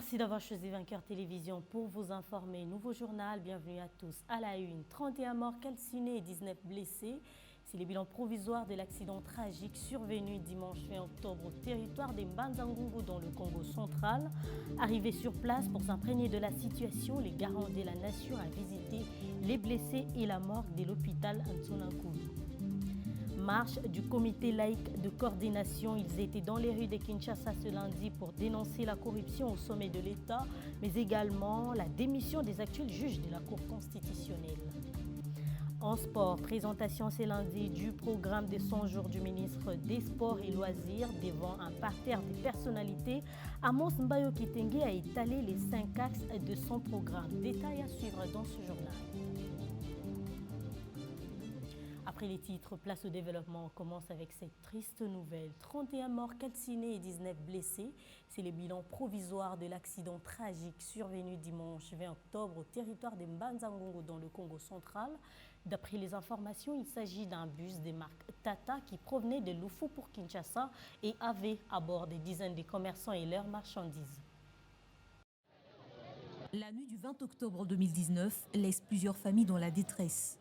Merci d'avoir choisi Vainqueur Télévision pour vous informer. Nouveau journal, bienvenue à tous. À la une, 31 morts calcinés et 19 blessés. C'est le bilan provisoire de l'accident tragique survenu dimanche 20 octobre au territoire des Mbanza-Ngungu dans le Congo central. Arrivé sur place pour s'imprégner de la situation, les garants de la nation a visité les blessés et la morgue de l'hôpital Ntsonankulu. Marche du comité laïque de coordination. Ils étaient dans les rues de Kinshasa ce lundi pour dénoncer la corruption au sommet de l'État, mais également la démission des actuels juges de la Cour constitutionnelle. En sport, présentation ce lundi du programme de 100 jours du ministre des Sports et Loisirs devant un parterre de personnalités. Amos Mbayo Kitenge a étalé les 5 axes de son programme. Détail à suivre dans ce journal. Après les titres, place au développement. On commence avec cette triste nouvelle. 31 morts calcinés et 19 blessés. C'est le bilan provisoire de l'accident tragique survenu dimanche 20 octobre au territoire de Mbanza-Ngungu dans le Congo central. D'après les informations, il s'agit d'un bus de marque Tata qui provenait de Lufu pour Kinshasa et avait à bord des dizaines de commerçants et leurs marchandises. La nuit du 20 octobre 2019 laisse plusieurs familles dans la détresse.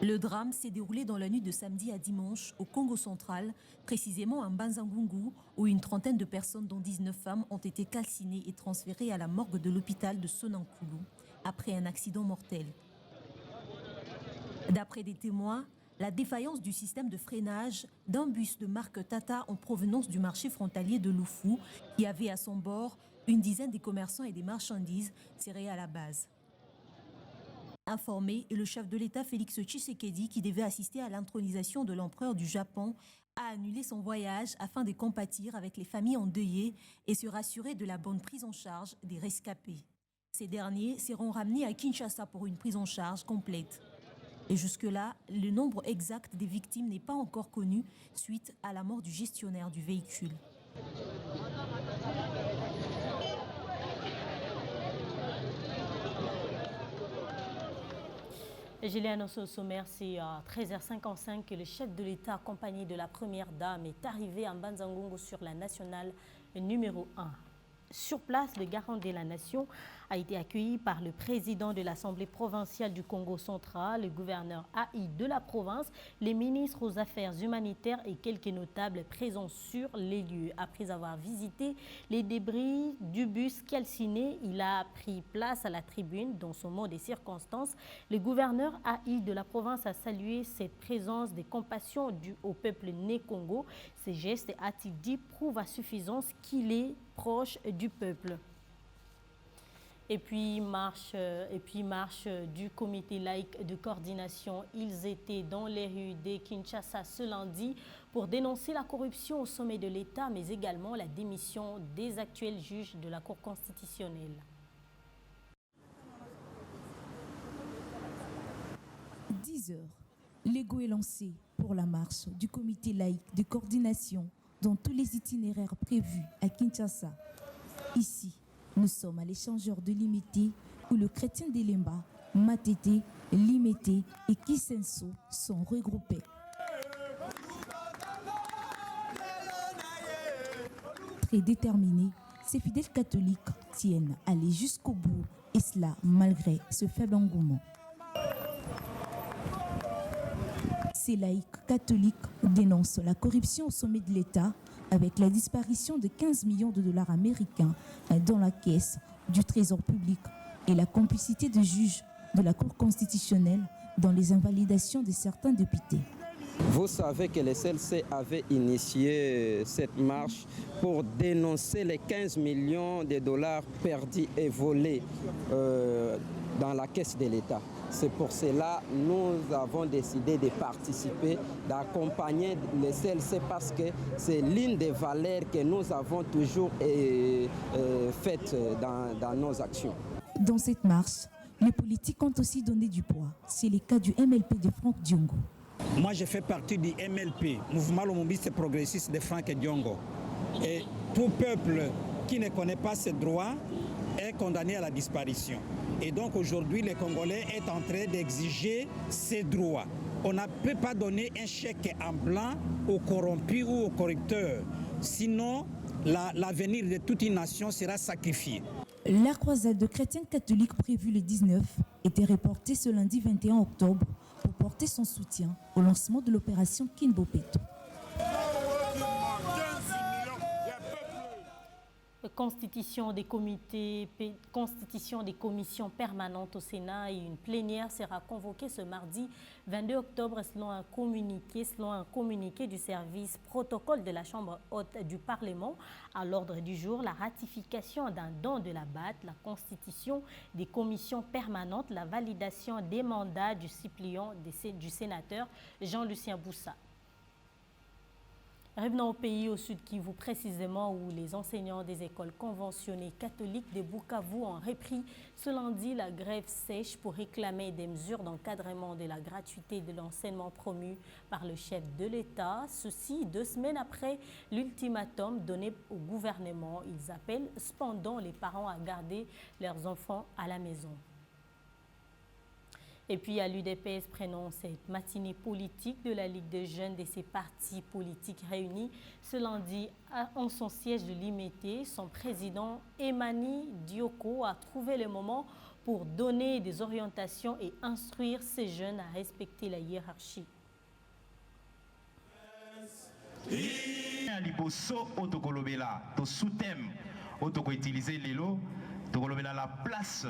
Le drame s'est déroulé dans la nuit de samedi à dimanche au Congo central, précisément à Mbanza-Ngungu, où une trentaine de personnes, dont 19 femmes, ont été calcinées et transférées à la morgue de l'hôpital de Sonankulu après un accident mortel. D'après des témoins, la défaillance du système de freinage d'un bus de marque Tata en provenance du marché frontalier de Lufu, qui avait à son bord une dizaine de commerçants et des marchandises, serrés à la base. Informé, le chef de l'État Félix Tshisekedi, qui devait assister à l'intronisation de l'empereur du Japon, a annulé son voyage afin de compatir avec les familles endeuillées et se rassurer de la bonne prise en charge des rescapés. Ces derniers seront ramenés à Kinshasa pour une prise en charge complète. Et jusque-là, le nombre exact des victimes n'est pas encore connu suite à la mort du gestionnaire du véhicule. Je l'ai annoncé au sommaire, c'est à 13h55 que le chef de l'État accompagné de la première dame est arrivé à Mbanza-Ngungu sur la nationale numéro 1. Sur place, le garant de la nation a été accueilli par le président de l'Assemblée provinciale du Congo central, le gouverneur AI de la province, les ministres aux affaires humanitaires et quelques notables présents sur les lieux. Après avoir visité les débris du bus calciné, il a pris place à la tribune. Dans son mot des circonstances, le gouverneur AI de la province a salué cette présence de compassion due au peuple né Congo. Ces gestes, a-t-il dit, prouvent à suffisance qu'il est proche du peuple. Et puis marche du comité laïque de coordination. Ils étaient dans les rues de Kinshasa ce lundi pour dénoncer la corruption au sommet de l'État, mais également la démission des actuels juges de la Cour constitutionnelle. 10 heures. L'ego est lancé pour la marche du comité laïque de coordination dans tous les itinéraires prévus à Kinshasa. Ici, nous sommes à l'échangeur de Limité où le chrétien d'Elemba, Matete, Limité et Kisenso sont regroupés. Très déterminés, ces fidèles catholiques tiennent à aller jusqu'au bout, et cela malgré ce faible engouement. Ces laïcs catholiques dénoncent la corruption au sommet de l'État avec la disparition de 15 millions de dollars américains dans la caisse du Trésor public et la complicité des juges de la Cour constitutionnelle dans les invalidations de certains députés. Vous savez que le CLC avait initié cette marche pour dénoncer les 15 millions de dollars perdus et volés dans la caisse de l'État. C'est pour cela que nous avons décidé de participer, d'accompagner le CLC parce que c'est l'une des valeurs que nous avons toujours faites dans nos actions. Dans cette marche, les politiques ont aussi donné du poids. C'est le cas du MLP de Franck Diongo. Moi, je fais partie du MLP, Mouvement Lomobiste Progressiste de Franck Diongo. Et tout peuple qui ne connaît pas ses droits est condamné à la disparition. Et donc aujourd'hui, le Congolais est en train d'exiger ses droits. On ne peut pas donner un chèque en blanc aux corrompus ou aux corrupteurs. Sinon, l'avenir de toute une nation sera sacrifié. La croisade de chrétiens catholiques prévue le 19 était reportée ce lundi 21 octobre pour porter son soutien au lancement de l'opération Kinbopeto. Constitution des commissions permanentes au Sénat et une plénière sera convoquée ce mardi 22 octobre selon un communiqué du service protocole de la Chambre haute du Parlement. À l'ordre du jour, la ratification d'un don de la BAT, la constitution des commissions permanentes, la validation des mandats du suppléant du sénateur Jean-Lucien Boussa. Revenons au pays, au sud Kivu précisément, où les enseignants des écoles conventionnées catholiques de Bukavu ont repris ce lundi la grève sèche pour réclamer des mesures d'encadrement de la gratuité de l'enseignement promu par le chef de l'État. Ceci 2 semaines après l'ultimatum donné au gouvernement. Ils appellent cependant les parents à garder leurs enfants à la maison. Et puis à l'UDPS, prenons cette matinée politique de la Ligue des jeunes de ces partis politiques réunis ce lundi en son siège de Limete. Son président Emani Dioko a trouvé le moment pour donner des orientations et instruire ces jeunes à respecter la hiérarchie. La place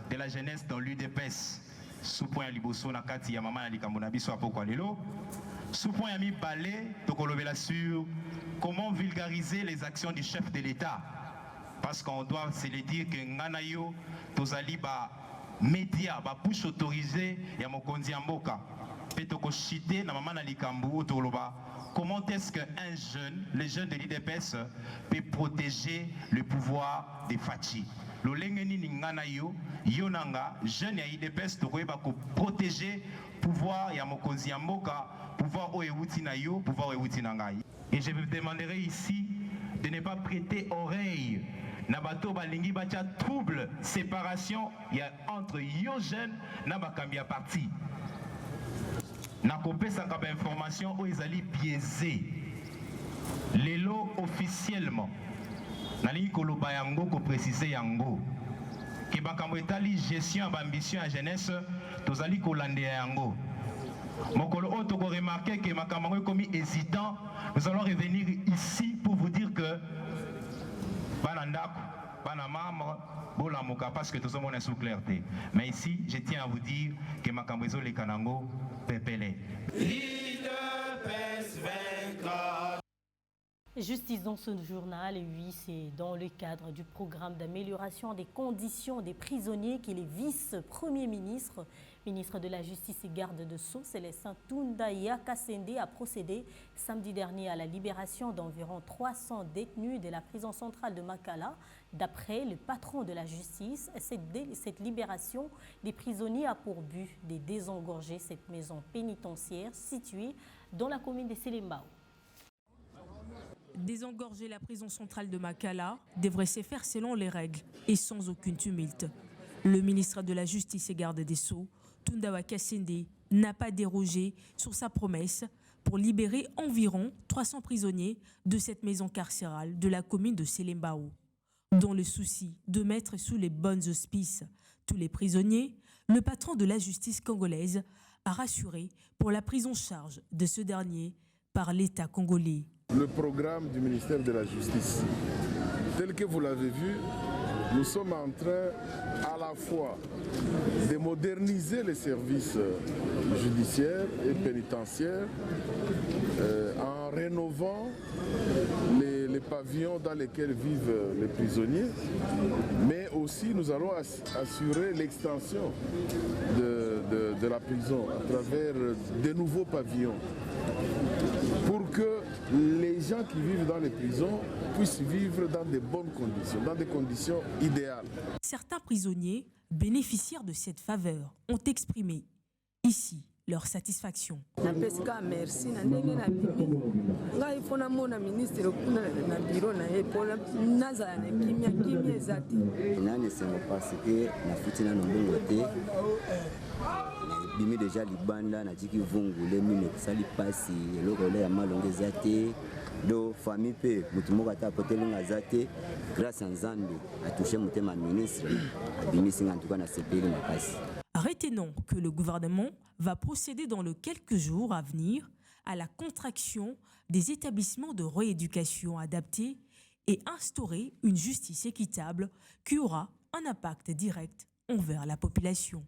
de la jeunesse dans l'UDPS. Sous point liboso na kati ya mama na likambo na biso apoko lelo. Sous point ami balé tokolobela sur comment vulgariser les actions du chef de l'État. Parce qu'on doit se le dire que ngana yo tozali ba média ba push autorisé ya mokonzi ya mboka. Pe toko chité na mama na likambo toloba. Comment est-ce qu'un jeune, les jeunes de l'IDPS, peut protéger le pouvoir des Fachi? Lolengeni ningana yo yonanga jeune ya IDPS tokoyeba ko protéger pouvoir ya mokonzi ya mboka, pouvoir o ewuti na yo, pouvoir ewuti na ngai. Et je vous demanderai ici de ne pas prêter oreille na bato balingi batia trouble séparation ya entre yo jeune na bakambi ya parti. Na kopesa ka ba information o ezali biaisé. Lelo officiellement nalingi koloba yango ko préciser yango ke bakambo etali gestion d'ambition à jeunesse tozali kolande yango mokolo o to ko remarquer que makambo komi hésitant. Nous allons revenir ici pour vous dire que bana ndako bana membre bola moka parce que tous on est sous clarté. Mais ici je tiens à vous dire que makambo ezo le kanango pepele. Justice dans ce journal, oui, c'est dans le cadre du programme d'amélioration des conditions des prisonniers que le vice-premier ministre de la Justice et garde de Sceaux, Célestin Tunda Yakasende, a procédé samedi dernier à la libération d'environ 300 détenus de la prison centrale de Makala. D'après le patron de la justice, cette libération des prisonniers a pour but de désengorger cette maison pénitentiaire située dans la commune de Selembao. Désengorger la prison centrale de Makala devrait se faire selon les règles et sans aucune tumulte. Le ministre de la Justice et garde des Sceaux, Tunda Yakasende, n'a pas dérogé sur sa promesse pour libérer environ 300 prisonniers de cette maison carcérale de la commune de Selembao. Dans le souci de mettre sous les bonnes auspices tous les prisonniers, le patron de la justice congolaise a rassuré pour la prise en charge de ce dernier par l'État congolais. Le programme du ministère de la Justice, tel que vous l'avez vu, nous sommes en train à la fois de moderniser les services judiciaires et pénitentiaires en rénovant les pavillons dans lesquels vivent les prisonniers, mais aussi nous allons assurer l'extension de la prison à travers de nouveaux pavillons pour que les gens qui vivent dans les prisons puissent vivre dans de bonnes conditions, dans des conditions idéales. Certains prisonniers bénéficiaires de cette faveur ont exprimé ici leur satisfaction. Merci. Bimi déjà libanda na tiki vungu le mine sali pasi eloko le ya malonge zate do famille pe mutumo kata poteli ngazate grâce à Nzambe a touché mutema ministre bimisi ngantuka na sepeli makasi. Retenons que le gouvernement va procéder dans les quelques jours à venir à la contraction des établissements de rééducation adaptés et instaurer une justice équitable qui aura un impact direct envers la population.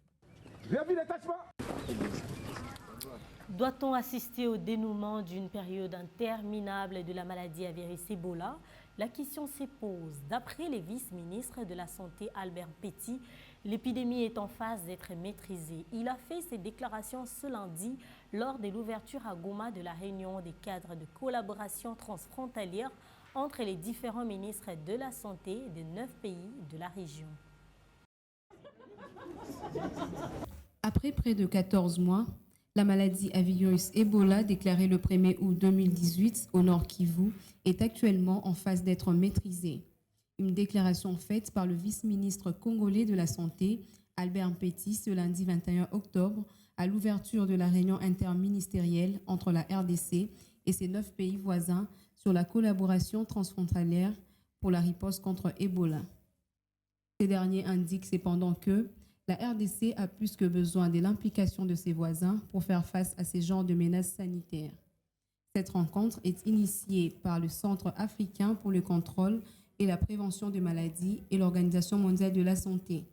Doit-on assister au dénouement d'une période interminable de la maladie à virus Ebola? La question se pose. D'après les vice-ministres de la Santé Albert Petit, l'épidémie est en phase d'être maîtrisée. Il a fait ses déclarations ce lundi lors de l'ouverture à Goma de la réunion des cadres de collaboration transfrontalière entre les différents ministres de la Santé de 9 pays de la région. Après près de 14 mois, la maladie à virus Ebola, déclarée le 1er août 2018 au Nord Kivu, est actuellement en phase d'être maîtrisée. Une déclaration faite par le vice-ministre congolais de la Santé, Albert Petit, ce lundi 21 octobre, à l'ouverture de la réunion interministérielle entre la RDC et ses 9 pays voisins sur la collaboration transfrontalière pour la riposte contre Ebola. Ces derniers indiquent cependant que la RDC a plus que besoin de l'implication de ses voisins pour faire face à ces genres de menaces sanitaires. Cette rencontre est initiée par le Centre africain pour le contrôle et la prévention des maladies et l'Organisation mondiale de la santé.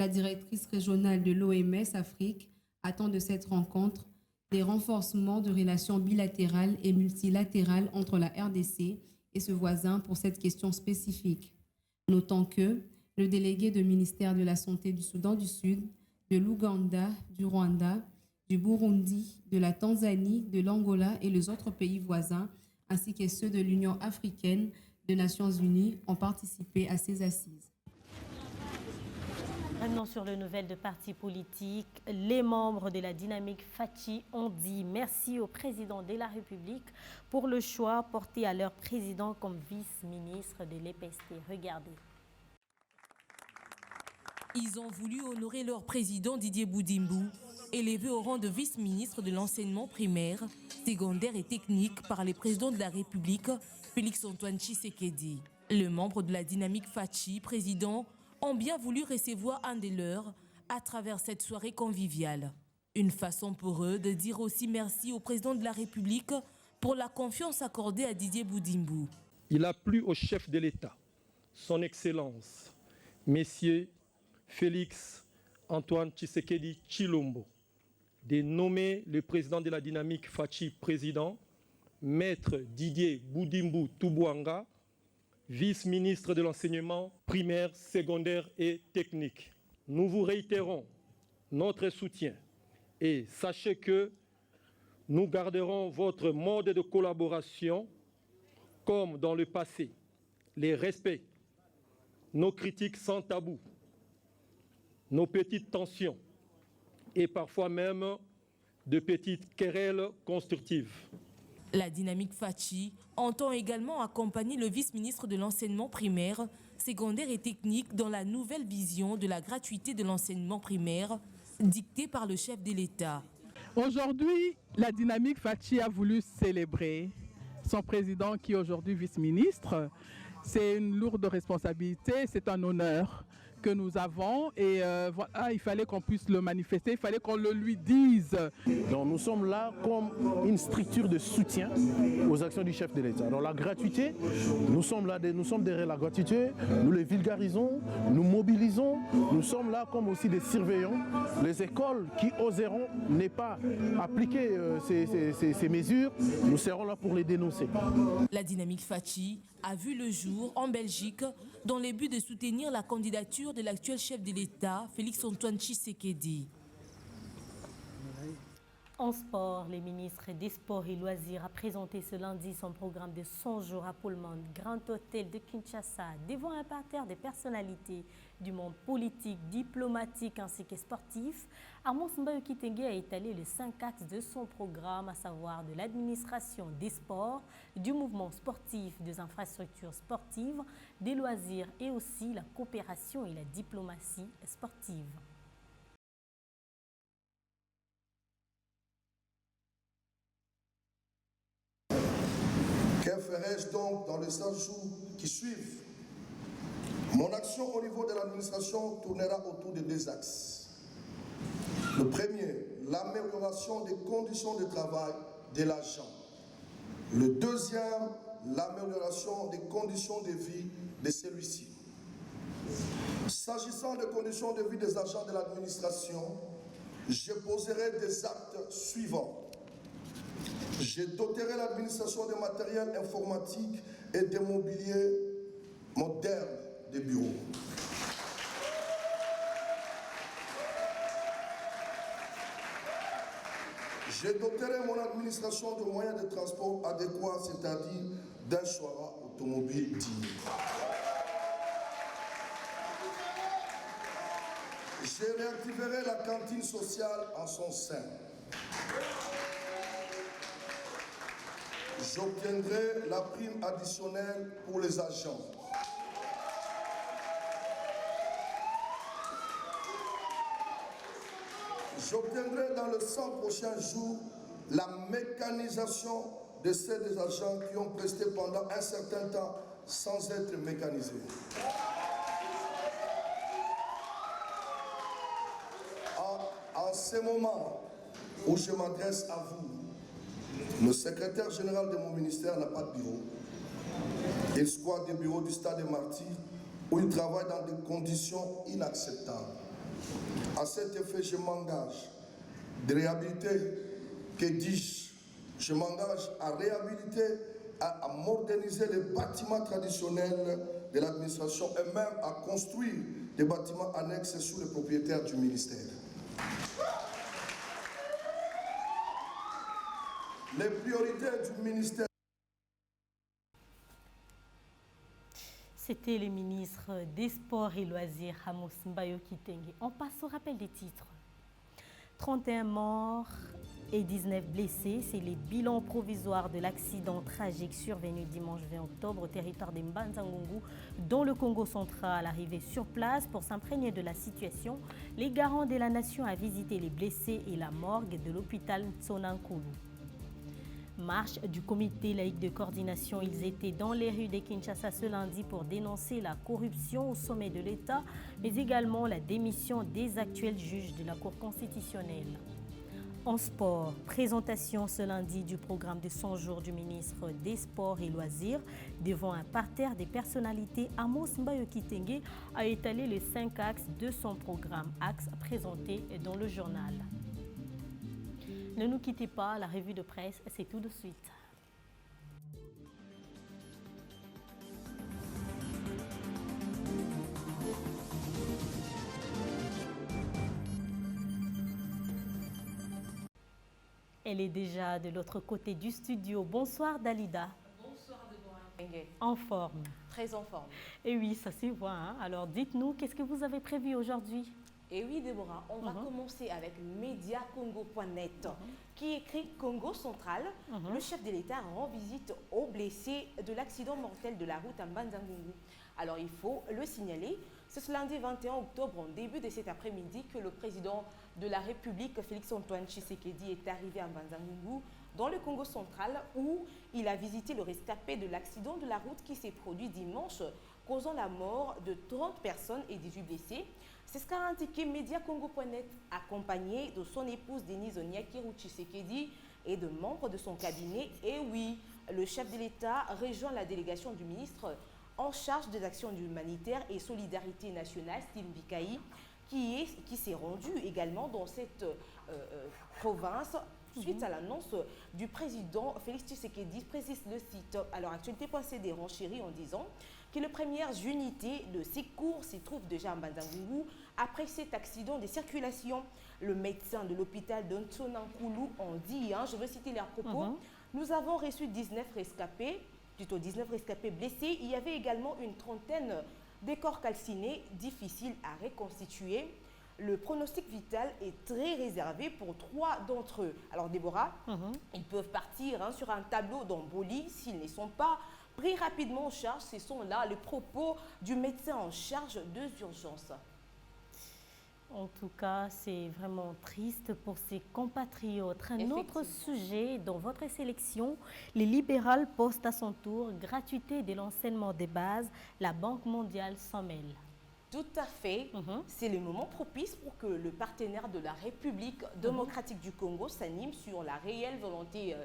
La directrice régionale de l'OMS Afrique attend de cette rencontre des renforcements de relations bilatérales et multilatérales entre la RDC et ce voisin pour cette question spécifique. Notons que le délégué du ministère de la Santé du Soudan du Sud, de l'Ouganda, du Rwanda, du Burundi, de la Tanzanie, de l'Angola et les autres pays voisins, ainsi que ceux de l'Union africaine, des Nations unies, ont participé à ces assises. Maintenant sur les nouvelles de partis politiques, les membres de la dynamique Fachi ont dit merci au président de la République pour le choix porté à leur président comme vice-ministre de l'EPST. Regardez. Ils ont voulu honorer leur président Didier Boudimbu, élevé au rang de vice-ministre de l'enseignement primaire, secondaire et technique par les présidents de la République, Félix-Antoine Tshisekedi. Les membres de la dynamique Fachi, président, ont bien voulu recevoir un des leurs à travers cette soirée conviviale. Une façon pour eux de dire aussi merci au président de la République pour la confiance accordée à Didier Boudimbu. Il a plu au chef de l'État, son Excellence, Messieurs Félix-Antoine Tshisekedi Tshilombo, de nommer le président de la dynamique Fachi président, Maître Didier Boudimbu Toubouanga, vice-ministre de l'enseignement primaire, secondaire et technique. Nous vous réitérons notre soutien et sachez que nous garderons votre mode de collaboration comme dans le passé, les respects, nos critiques sans tabou, nos petites tensions et parfois même de petites querelles constructives. La dynamique Fachi entend également accompagner le vice-ministre de l'enseignement primaire, secondaire et technique dans la nouvelle vision de la gratuité de l'enseignement primaire dictée par le chef de l'État. Aujourd'hui, la dynamique Fachi a voulu célébrer son président qui est aujourd'hui vice-ministre. C'est une lourde responsabilité, c'est un honneur que nous avons et voilà, il fallait qu'on puisse le manifester, il fallait qu'on le lui dise. Donc nous sommes là comme une structure de soutien aux actions du chef de l'État. Alors la gratuité, nous sommes derrière la gratuité, nous les vulgarisons, nous mobilisons, nous sommes là comme aussi des surveillants. Les écoles qui oseront ne pas appliquer ces mesures, nous serons là pour les dénoncer. La dynamique Fachi a vu le jour en Belgique dans le but de soutenir la candidature de l'actuel chef de l'État, Félix-Antoine Tshisekedi. En sport, le ministre des Sports et Loisirs a présenté ce lundi son programme de 100 jours à Pullman, Grand Hôtel de Kinshasa, devant un parterre de personnalités du monde politique, diplomatique ainsi que sportif. Amos Mbayo Kitenge a étalé les 5 axes de son programme, à savoir de l'administration des sports, du mouvement sportif, des infrastructures sportives, des loisirs et aussi la coopération et la diplomatie sportive. Qu'a fait dirais-je donc, dans les 100 jours qui suivent, mon action au niveau de l'administration tournera autour de 2 axes. Le premier, l'amélioration des conditions de travail de l'agent. Le deuxième, l'amélioration des conditions de vie de celui-ci. S'agissant des conditions de vie des agents de l'administration, je poserai des actes suivants. Je doterai l'administration de matériel informatique et de mobilier moderne des bureaux. Je doterai mon administration de moyens de transport adéquats, c'est-à-dire d'un choix automobile digne. Je réactiverai la cantine sociale en son sein. J'obtiendrai la prime additionnelle pour les agents. J'obtiendrai dans les 100 prochains jours la mécanisation de ces des agents qui ont presté pendant un certain temps sans être mécanisés. En ce moment où je m'adresse à vous, le secrétaire général de mon ministère n'a pas de bureau. Il squatte des bureaux du Stade des Martyrs où il travaille dans des conditions inacceptables. À cet effet, je m'engage de réhabiliter, que dis-je, je m'engage à réhabiliter, à moderniser les bâtiments traditionnels de l'administration et même à construire des bâtiments annexes sous le propriétaire du ministère. Les priorités du ministère. C'était le ministre des Sports et Loisirs, Amos Mbayo Kitenge. On passe au rappel des titres. 31 morts et 19 blessés, c'est les bilans provisoires de l'accident tragique survenu dimanche 20 octobre au territoire de Mbanza-Ngungu, dans le Congo central. Arrivé sur place pour s'imprégner de la situation, les garants de la nation ont visité les blessés et la morgue de l'hôpital Tsonankulu. Marche du comité laïque de coordination, ils étaient dans les rues de Kinshasa ce lundi pour dénoncer la corruption au sommet de l'État, mais également la démission des actuels juges de la Cour constitutionnelle. En sport, présentation ce lundi du programme de 100 jours du ministre des Sports et Loisirs devant un parterre des personnalités. Amos Mbayo Kitenge a étalé les 5 axes de son programme, axes présentés dans le journal. Ne nous quittez pas, la revue de presse, c'est tout de suite. Elle est déjà de l'autre côté du studio. Bonsoir Dalida. Bonsoir Deborah. En forme. Très en forme. Et oui, ça se voit. Hein? Alors dites-nous, qu'est-ce que vous avez prévu aujourd'hui? Et oui, Déborah, on va commencer avec mediacongo.net qui écrit Congo central. Le chef de l'État rend visite aux blessés de l'accident mortel de la route à Mbanza-Ngungu. Alors, il faut le signaler, c'est ce lundi 21 octobre, en début de cet après-midi, que le président de la République, Félix-Antoine Tshisekedi, est arrivé à Mbanza-Ngungu, dans le Congo central, où il a visité le rescapé de l'accident de la route qui s'est produit dimanche, causant la mort de 30 personnes et 18 blessés. C'est ce qu'a indiqué mediacongo.net, accompagné de son épouse Denise Onyakirou Tshisekedi et de membres de son cabinet. Et oui, le chef de l'État rejoint la délégation du ministre en charge des actions humanitaires et solidarité nationale, Steve Bikaï, qui s'est rendu également dans cette province suite à l'annonce du président Félix Tshisekedi, précise le site. Alors, Actualité.cd renchérit en disant que les premières unités de secours s'y trouvent déjà à Mbanza-Ngungu après cet accident de circulation. Le médecin de l'hôpital de Tsonankulu en dit, je veux citer leurs propos, nous avons reçu 19 rescapés blessés. Il y avait également une trentaine de corps calcinés, difficiles à reconstituer. Le pronostic vital est très réservé pour 3 d'entre eux. Alors Déborah, ils peuvent partir sur un tableau d'embolie s'ils ne sont pas pris rapidement en charge. Ce sont là les propos du médecin en charge des urgences. En tout cas, c'est vraiment triste pour ses compatriotes. Un autre sujet dans votre sélection, les libérales postent à son tour gratuité de l'enseignement des bases. La Banque mondiale s'en mêle. Tout à fait. C'est le moment propice pour que le partenaire de la République démocratique du Congo s'anime sur la réelle volonté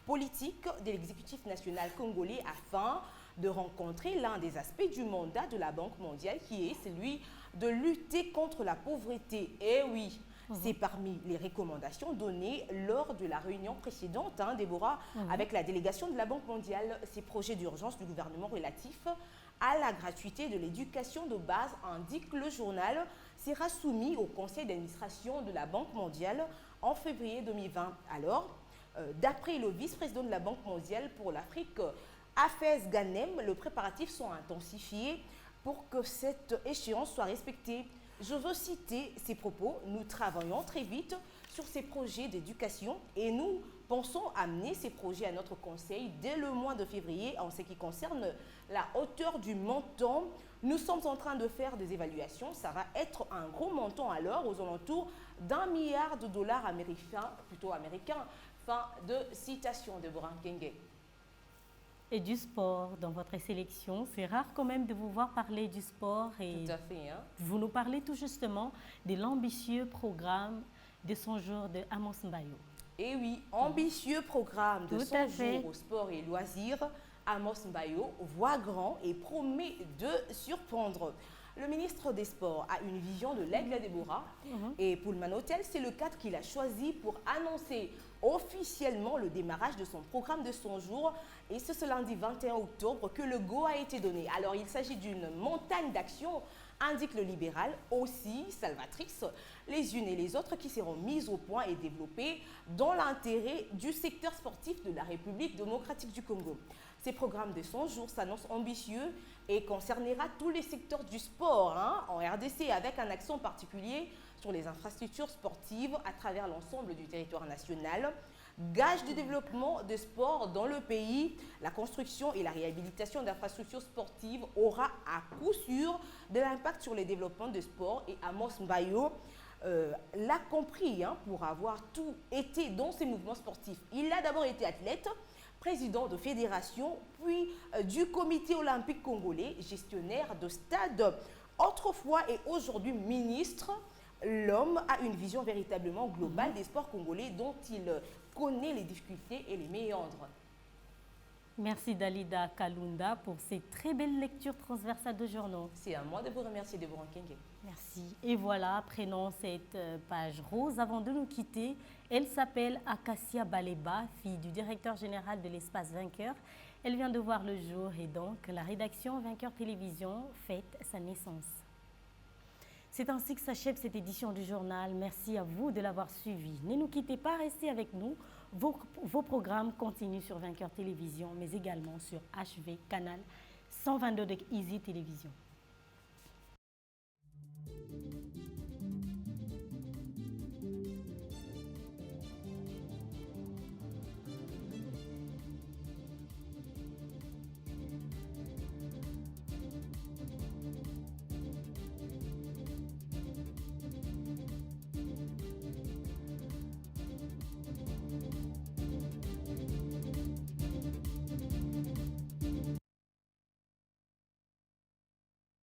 politique de l'exécutif national congolais afin de rencontrer l'un des aspects du mandat de la Banque mondiale qui est celui de lutter contre la pauvreté. Et oui, c'est parmi les recommandations données lors de la réunion précédente, Déborah, avec la délégation de la Banque mondiale, ces projets d'urgence du gouvernement relatifs à la gratuité de l'éducation de base, indique le journal, sera soumis au conseil d'administration de la Banque mondiale en février 2020. Alors, d'après le vice-président de la Banque mondiale pour l'Afrique, Hafez Ghanem, les préparatifs sont intensifiés pour que cette échéance soit respectée. Je veux citer ces propos. Nous travaillons très vite sur ces projets d'éducation et nous pensons amener ces projets à notre conseil dès le mois de février en ce qui concerne la hauteur du montant. Nous sommes en train de faire des évaluations. Ça va être un gros montant alors, aux alentours d'1 milliard de dollars américains, plutôt américains. Fin de citation de Boran Kenge. Et du sport dans votre sélection. C'est rare quand même de vous voir parler du sport. Et tout à fait. Vous nous parlez tout justement de l'ambitieux programme de 100 jours de Amos Mbayo. Et oui, ambitieux programme de 100 jours au sport et loisirs. Amos Mbayo voit grand et promet de surprendre. Le ministre des Sports a une vision de l'aigle Déborah et Pullman Hotel, c'est le cadre qu'il a choisi pour annoncer officiellement le démarrage de son programme de 100 jours et c'est ce lundi 21 octobre que le go a été donné. Alors il s'agit d'une montagne d'actions, indique le libéral, aussi salvatrices les unes et les autres qui seront mises au point et développées dans l'intérêt du secteur sportif de la République démocratique du Congo. Ces programmes de 100 jours s'annoncent ambitieux et concernera tous les secteurs du sport en RDC avec un accent particulier sur les infrastructures sportives à travers l'ensemble du territoire national. Gage du développement des sports dans le pays, la construction et la réhabilitation d'infrastructures sportives aura à coup sûr de l'impact sur les développements de sport et Amos Mbayo l'a compris pour avoir tout été dans ces mouvements sportifs. Il a d'abord été athlète, président de fédération, puis du comité olympique congolais, gestionnaire de stade. Autrefois et aujourd'hui ministre, l'homme a une vision véritablement globale des sports congolais dont il connaît les difficultés et les méandres. Merci Dalida Kalunda pour ces très belles lectures transversales de journaux. C'est à moi de vous remercier, Deborah Kenge. Merci. Et voilà, prenons cette page rose avant de nous quitter. Elle s'appelle Acacia Baleba, fille du directeur général de l'espace Vainqueur. Elle vient de voir le jour et donc la rédaction Vainqueur Télévision fête sa naissance. C'est ainsi que s'achève cette édition du journal. Merci à vous de l'avoir suivi. Ne nous quittez pas, restez avec nous. Vos programmes continuent sur Vainqueur Télévision, mais également sur HV Canal 122 de Easy Télévision.